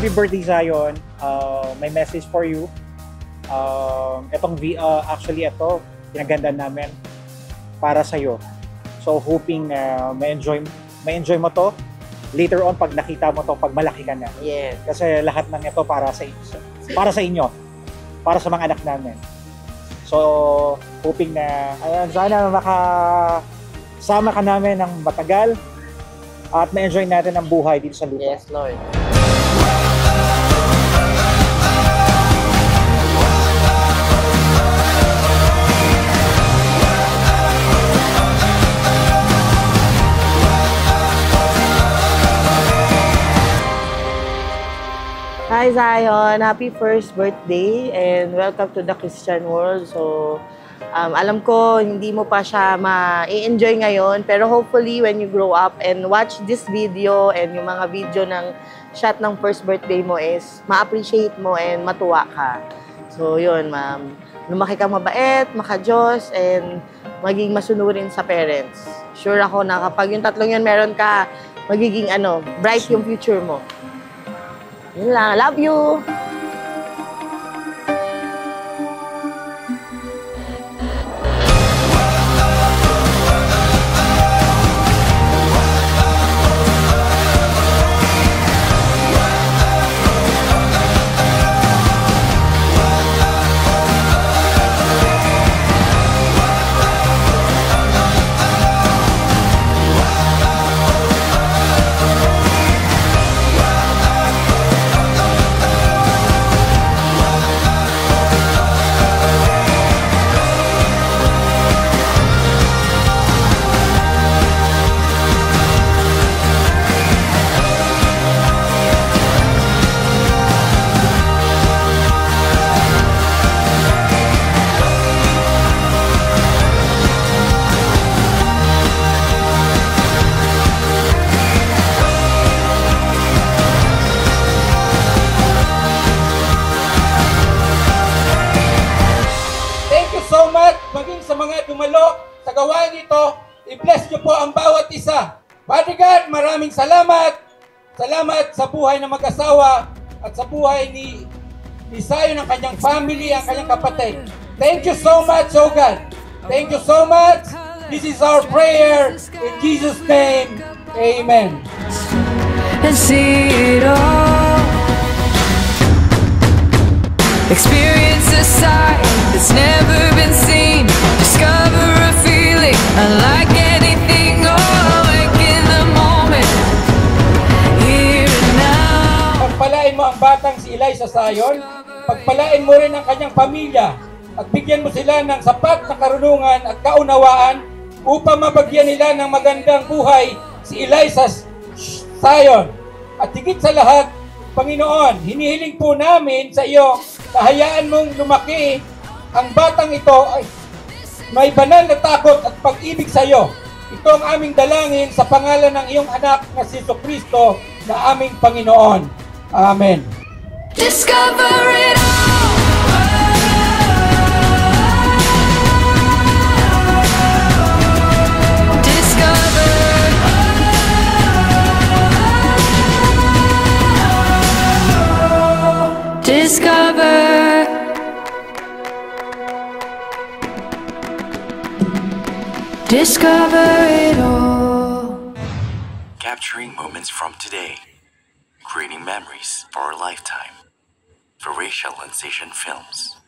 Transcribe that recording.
Happy birthday, Zion. May message for you. Actually ito, pinagandaan namin para sa'yo. So hoping may enjoy mo to later on pag nakita mo to, pag malaki ka na. Yes. Kasi lahat ng ito para sa inyo, para sa mga anak namin. So hoping na sana makasama ka namin ng matagal at ma-enjoy natin ang buhay dito sa lupa. Yes, Lord. Hi Zion, happy first birthday and welcome to the Christian world. So, alam ko hindi mo pa siya ma-enjoy ngayon, pero hopefully when you grow up and watch this video and yung mga video ng shot ng first birthday mo is ma-appreciate mo and matuwa ka. So yun, ma'am. Lumaki kang mabait, maka-Diyos, and maging masunurin sa parents. Sure ako na kapag yung tatlong yun meron ka, magiging bright yung future mo. Yun lang. Love you! Maging sa mga dumalo sa gawain ito, i-bless niyo po ang bawat isa. Father God, maraming salamat. Salamat sa buhay ng mag-asawa at sa buhay ni Zion, ang kanyang family, ang kanyang kapatid. Thank you so much, oh God. Thank you so much. This is our prayer in Jesus' name. Amen. And see it all. Experience a sight that's never been seen. Discover a feeling unlike anything. Awake in the moment, here and now. Pagpalain mo ang batang si Eliza Zion. Pagpalain mo rin ang kanyang pamilya. At bigyan mo sila ng sapat na karunungan at kaunawaan upang mabagyan nila ng magandang buhay si Eliza Zion. At higit sa lahat, Panginoon, hinihiling po namin sa iyo na hayaan mong lumaki ang batang ito ay may banal na takot at pag-ibig sa iyo. Ito ang aming dalangin sa pangalan ng iyong anak na si Jesucristo na aming Panginoon. Amen. Discover it all. Discover it all. Capturing moments from today, creating memories for a lifetime. For Racial Sensation Films.